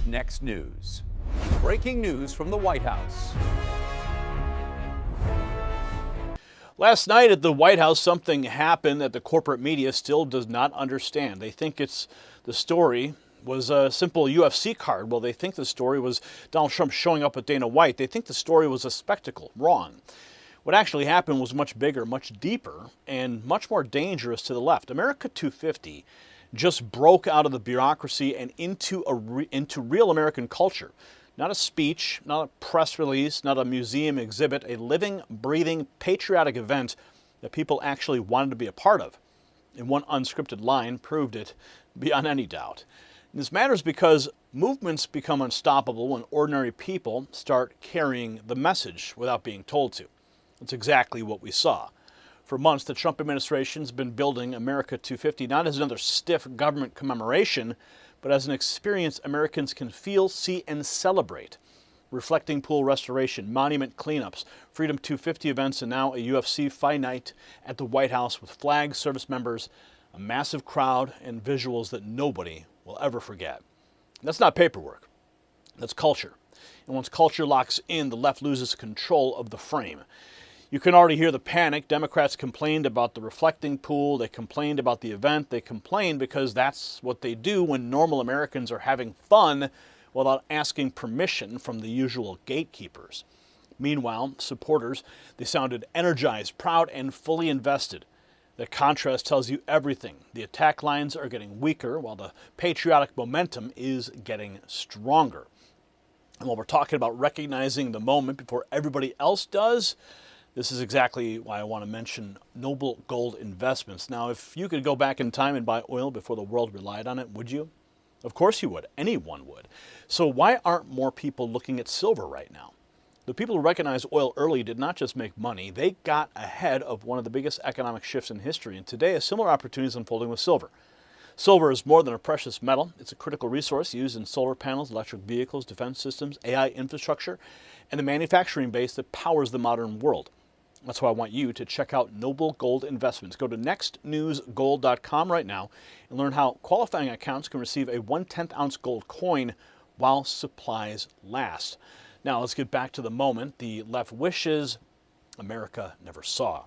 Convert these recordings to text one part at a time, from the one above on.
next news. Breaking news from the White House. Last night at the White House, something happened that the corporate media still does not understand. They think the story was a simple UFC card. Well, they think the story was Donald Trump showing up with Dana White. They think the story was a spectacle. Wrong. What actually happened was much bigger, much deeper, and much more dangerous to the left. America 250 just broke out of the bureaucracy and into real American culture. Not a speech, not a press release, not a museum exhibit, a living, breathing, patriotic event that people actually wanted to be a part of. And one unscripted line proved it beyond any doubt. And this matters because movements become unstoppable when ordinary people start carrying the message without being told to. That's exactly what we saw. For months, the Trump administration's been building America 250 not as another stiff government commemoration, but as an experience Americans can feel, see, and celebrate. Reflecting pool restoration, monument cleanups, Freedom 250 events, and now a UFC fight night at the White House with flags, service members, a massive crowd, and visuals that nobody will ever forget. That's not paperwork. That's culture. And once culture locks in, the left loses control of the frame. You can already hear the panic. Democrats complained about the reflecting pool. They complained about the event. They complained because that's what they do when normal Americans are having fun without asking permission from the usual gatekeepers. Meanwhile, supporters, they sounded energized, proud, and fully invested. The contrast tells you everything. The attack lines are getting weaker while the patriotic momentum is getting stronger. And while we're talking about recognizing the moment before everybody else does, this is exactly why I want to mention Noble Gold Investments. Now, if you could go back in time and buy oil before the world relied on it, would you? Of course you would. Anyone would. So why aren't more people looking at silver right now? The people who recognized oil early did not just make money, they got ahead of one of the biggest economic shifts in history. And today, a similar opportunity is unfolding with silver. Silver is more than a precious metal. It's a critical resource used in solar panels, electric vehicles, defense systems, AI infrastructure, and the manufacturing base that powers the modern world. That's why I want you to check out Noble Gold Investments. Go to nextnewsgold.com right now and learn how qualifying accounts can receive a 1/10 ounce gold coin while supplies last. Now let's get back to the moment the left wishes America never saw.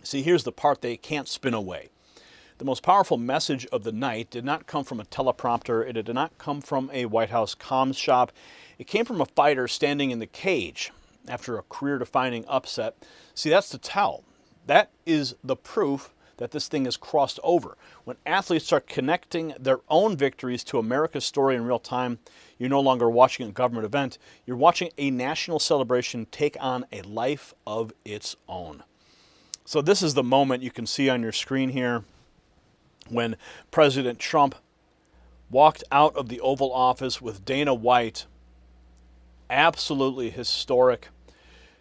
See, here's the part they can't spin away. The most powerful message of the night did not come from a teleprompter. It did not come from a White House comms shop. It came from a fighter standing in the cage after a career-defining upset. See, that's the tell. That is the proof that this thing has crossed over. When athletes start connecting their own victories to America's story in real time, you're no longer watching a government event. You're watching a national celebration take on a life of its own. So this is the moment you can see on your screen here when President Trump walked out of the Oval Office with Dana White. Absolutely historic.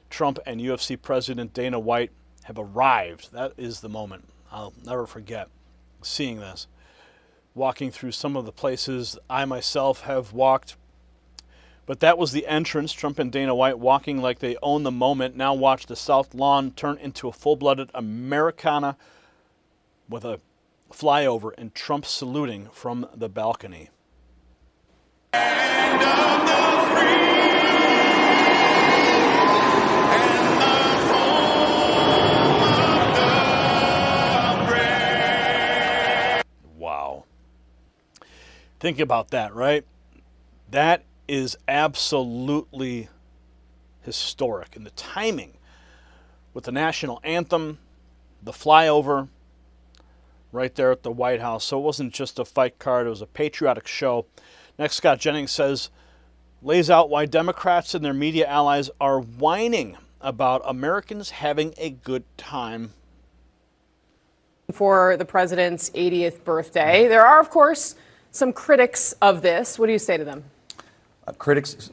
Trump and UFC President Dana White have arrived. That is the moment. I'll never forget seeing this. Walking through some of the places I myself have walked. But that was the entrance. Trump and Dana White walking like they own the moment. Now watch the South Lawn turn into a full-blooded Americana with a flyover and Trump saluting from the balcony. Wow. Think about that, right? That is absolutely historic. And the timing with the national anthem, the flyover, right there at the White House. So it wasn't just a fight card, it was a patriotic show. Next, Scott Jennings lays out why Democrats and their media allies are whining about Americans having a good time. For the president's 80th birthday. There are, of course, some critics of this. What do you say to them?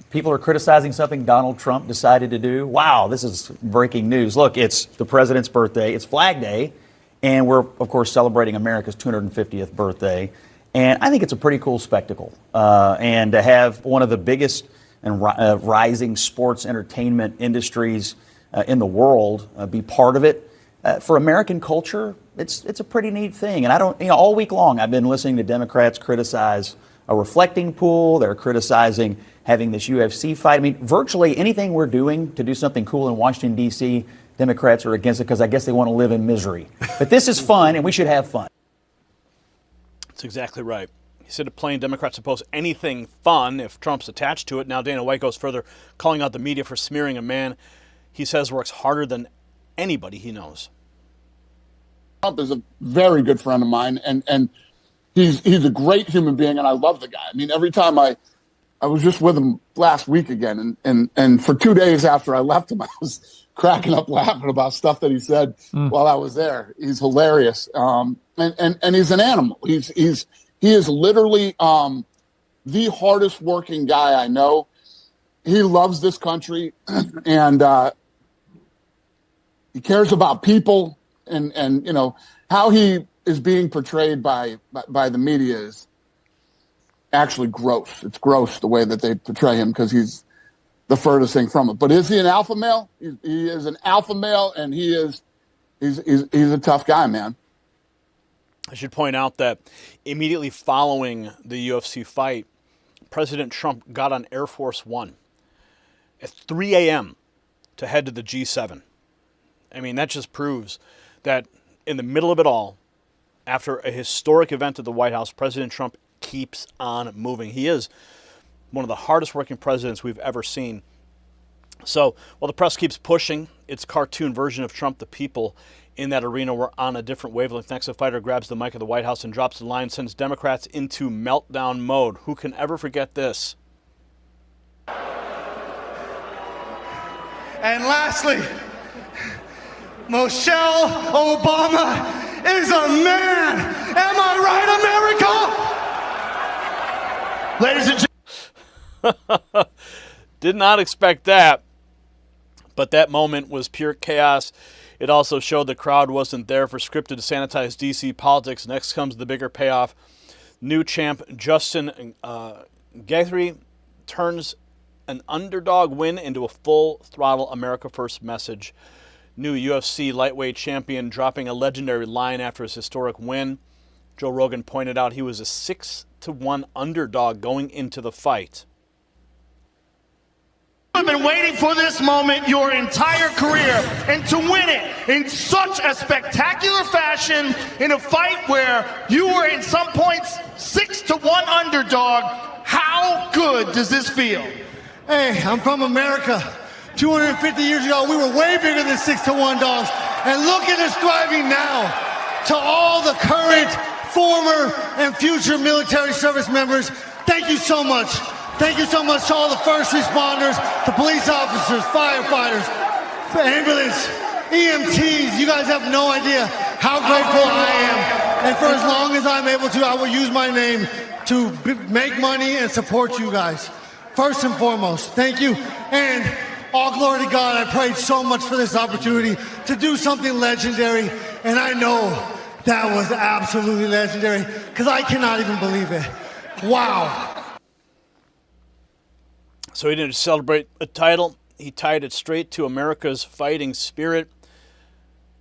People are criticizing something Donald Trump decided to do. Wow, this is breaking news. Look, it's the president's birthday. It's Flag Day. And we're, of course, celebrating America's 250th birthday. And I think it's a pretty cool spectacle. And to have one of the biggest and rising sports entertainment industries in the world be part of it, for American culture, it's a pretty neat thing. And I don't, all week long, I've been listening to Democrats criticize a reflecting pool. They're criticizing having this UFC fight. I mean, virtually anything we're doing to do something cool in Washington, D.C., Democrats are against it because I guess they want to live in misery. But this is fun, and we should have fun. That's exactly right. He said plain Democrats oppose anything fun if Trump's attached to it. Now Dana White goes further, calling out the media for smearing a man he says works harder than anybody he knows. Trump is a very good friend of mine, and he's a great human being, and I love the guy. I mean, every time I was just with him last week again, and for 2 days after I left him, I was cracking up laughing about stuff that he said while I was there. He's hilarious, and he's an animal. He is literally the hardest working guy I know. He loves this country, and he cares about people, and you know how he is being portrayed by the media is actually gross. It's gross the way that they portray him because he's the furthest thing from it. But is he an alpha male? He is an alpha male, and he's a tough guy, man. I should point out that immediately following the UFC fight, President Trump got on Air Force One at 3 a.m. to head to the G7. I mean, that just proves that in the middle of it all, after a historic event at the White House, President Trump keeps on moving. He is one of the hardest working presidents we've ever seen. So while the press keeps pushing its cartoon version of Trump, the people in that arena were on a different wavelength. Next, a fighter grabs the mic at the White House and drops the line, sends Democrats into meltdown mode. Who can ever forget this? And lastly, Michelle Obama is a man. Am I right, America? Ladies and gentlemen. Did not expect that. But that moment was pure chaos. It also showed the crowd wasn't there for scripted, sanitized D.C. politics. Next comes the bigger payoff. New champ Justin Gaethje turns an underdog win into a full-throttle America First message. New UFC lightweight champion dropping a legendary line after his historic win. Joe Rogan pointed out he was a 6-1 underdog going into the fight. You've been waiting for this moment your entire career, and to win it in such a spectacular fashion in a fight where you were in some points 6-1 underdog. How good does this feel? Hey, I'm from America. 250 years ago, we were way bigger than 6-1 dogs. And look at us thriving now. To all the current, former, and future military service members, thank you so much. Thank you so much to all the first responders, the police officers, firefighters, ambulance, EMTs. You guys have no idea how grateful I am. And for as long as I'm able to, I will use my name to make money and support you guys. First and foremost, thank you. And all glory to God, I prayed so much for this opportunity to do something legendary. And I know that was absolutely legendary because I cannot even believe it. Wow. So he didn't celebrate a title. He tied it straight to America's fighting spirit.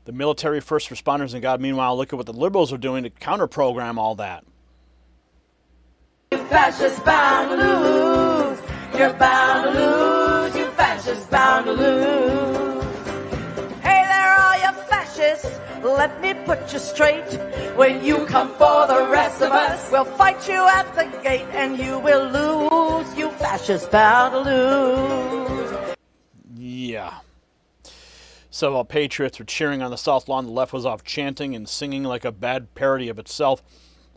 The military, first responders, and God. Meanwhile, look at what the liberals are doing to counter-program all that. You fascists bound to lose. You're bound to lose. You fascists bound to lose. Hey there, all you fascists. Let me put you straight. When you come for the rest of us, we'll fight you at the gate and you will lose. You fascists bound to lose. Yeah. So while patriots were cheering on the South Lawn, the left was off chanting and singing like a bad parody of itself.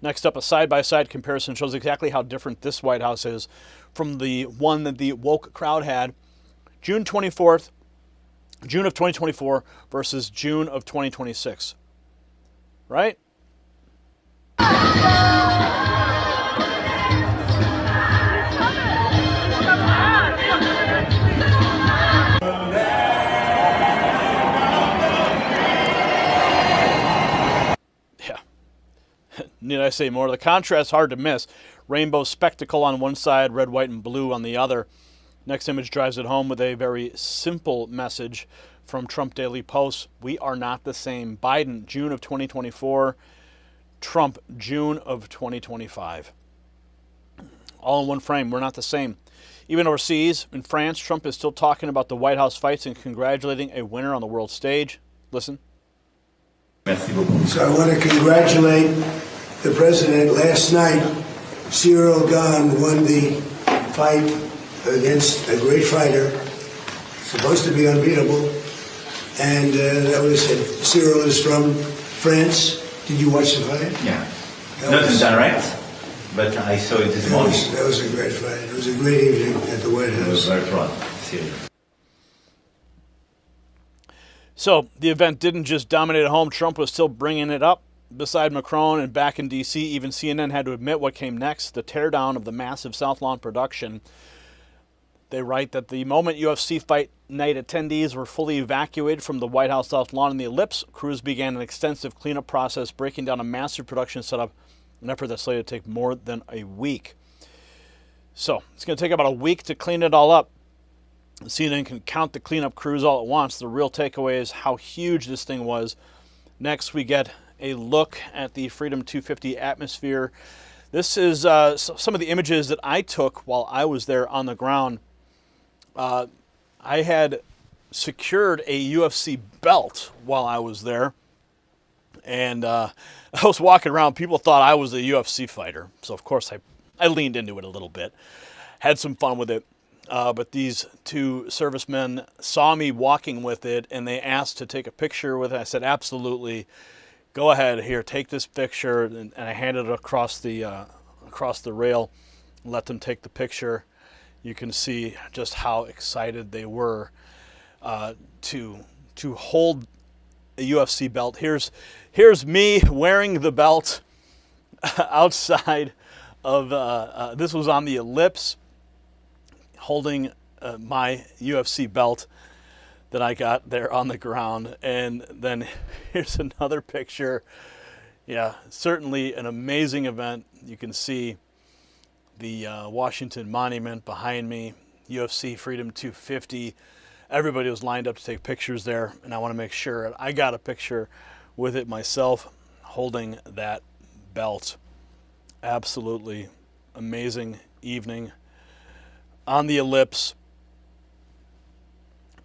Next up, a side-by-side comparison shows exactly how different this White House is from the one that the woke crowd had. June of 2024 versus June of 2026. Right? Yeah. Need I say more? The contrast hard to miss. Rainbow spectacle on one side, red, white, and blue on the other. Next image drives it home with a very simple message from Trump Daily Post. We are not the same. Biden, June of 2024. Trump, June of 2025. all in one frame. We're not the same. Even overseas, in France, Trump is still talking about the White House fights and congratulating a winner on the world stage. Listen. So I want to congratulate the president. Last night, Cyril Gahn won the fight against a great fighter, supposed to be unbeatable. And that was it. Cyril is from France. Did you watch the fight? Yeah. Not in direct, but I saw it this morning. That was a great fight. It was a great evening at the White House. I was very proud. Cyril. So the event didn't just dominate at home. Trump was still bringing it up. Beside Macron and back in D.C., even CNN had to admit what came next, the teardown of the massive South Lawn production. They write that the moment UFC Fight Night attendees were fully evacuated from the White House South Lawn and the Ellipse, crews began an extensive cleanup process, breaking down a massive production setup, an effort that's slated to take more than a week. So it's going to take about a week to clean it all up. CNN can count the cleanup crews all at once. The real takeaway is how huge this thing was. Next, we get a look at the Freedom 250 atmosphere. This is some of the images that I took while I was there on the ground. I had secured a UFC belt while I was there, and I was walking around. People thought I was a UFC fighter, so of course I leaned into it a little bit, had some fun with it. But these two servicemen saw me walking with it, and they asked to take a picture with it. I said, absolutely, go ahead, here, take this picture, and I handed it across the rail, and let them take the picture. You can see just how excited they were to hold a UFC belt. Here's me wearing the belt outside of, this was on the Ellipse, holding my UFC belt that I got there on the ground. And then here's another picture. Yeah, certainly an amazing event. You can see the Washington Monument behind me, UFC Freedom 250. Everybody was lined up to take pictures there, and I want to make sure I got a picture with it myself holding that belt. Absolutely amazing evening on the Ellipse.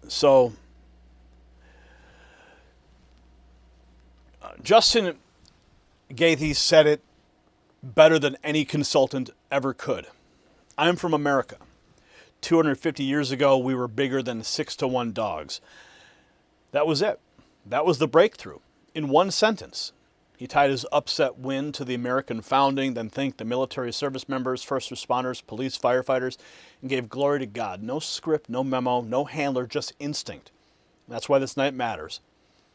So Justin Gaethje said it better than any consultant ever could. I'm from America. 250 years ago, we were bigger than 6-to-1 dogs. That was it. That was the breakthrough. In one sentence, he tied his upset win to the American founding, then thanked the military service members, first responders, police, firefighters, and gave glory to God. No script, no memo, no handler, just instinct. That's why this night matters.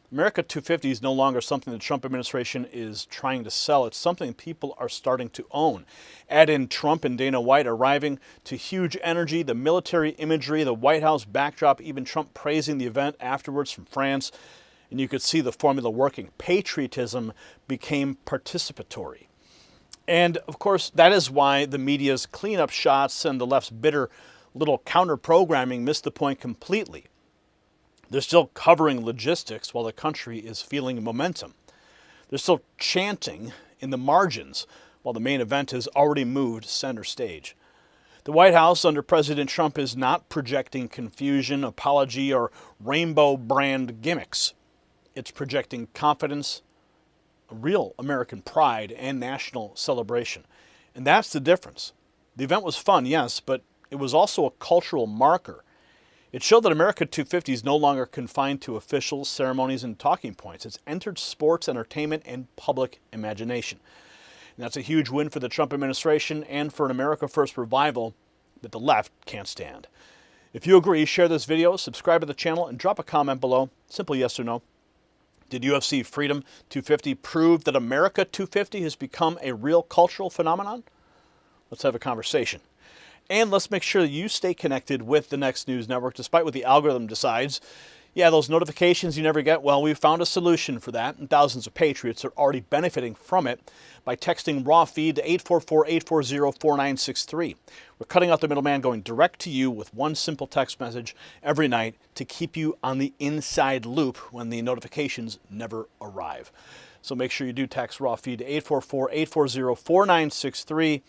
America 250 is no longer something the Trump administration is trying to sell. It's something people are starting to own. Add in Trump and Dana White arriving to huge energy, the military imagery, the White House backdrop, even Trump praising the event afterwards from France, and you could see the formula working. Patriotism became participatory. And, of course, that is why the media's cleanup shots and the left's bitter little counter-programming missed the point completely. They're still covering logistics while the country is feeling momentum. They're still chanting in the margins while the main event has already moved center stage. The White House under President Trump is not projecting confusion, apology, or rainbow brand gimmicks. It's projecting confidence, real American pride, and national celebration. And that's the difference. The event was fun, yes, but it was also a cultural marker. It showed that America 250 is no longer confined to officials, ceremonies, and talking points. It's entered sports, entertainment, and public imagination. And that's a huge win for the Trump administration and for an America First revival that the left can't stand. If you agree, share this video, subscribe to the channel, and drop a comment below. Simple yes or no. Did UFC Freedom 250 prove that America 250 has become a real cultural phenomenon? Let's have a conversation. And let's make sure that you stay connected with the Next News Network, despite what the algorithm decides. Yeah, those notifications you never get, well, we found a solution for that, and thousands of patriots are already benefiting from it by texting raw feed to 844-840-4963. We're cutting out the middleman, going direct to you with one simple text message every night to keep you on the inside loop when the notifications never arrive. So make sure you do text raw feed to 844-840-4963.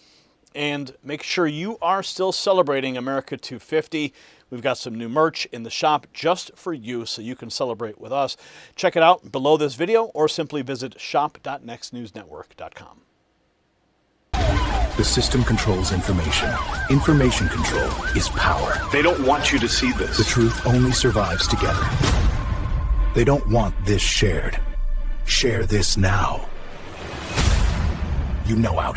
And make sure you are still celebrating America 250. We've got some new merch in the shop just for you so you can celebrate with us. Check it out below this video or simply visit shop.nextnewsnetwork.com. The system controls information. Information control is power. They don't want you to see this. The truth only survives together. They don't want this shared. Share this now. You know out.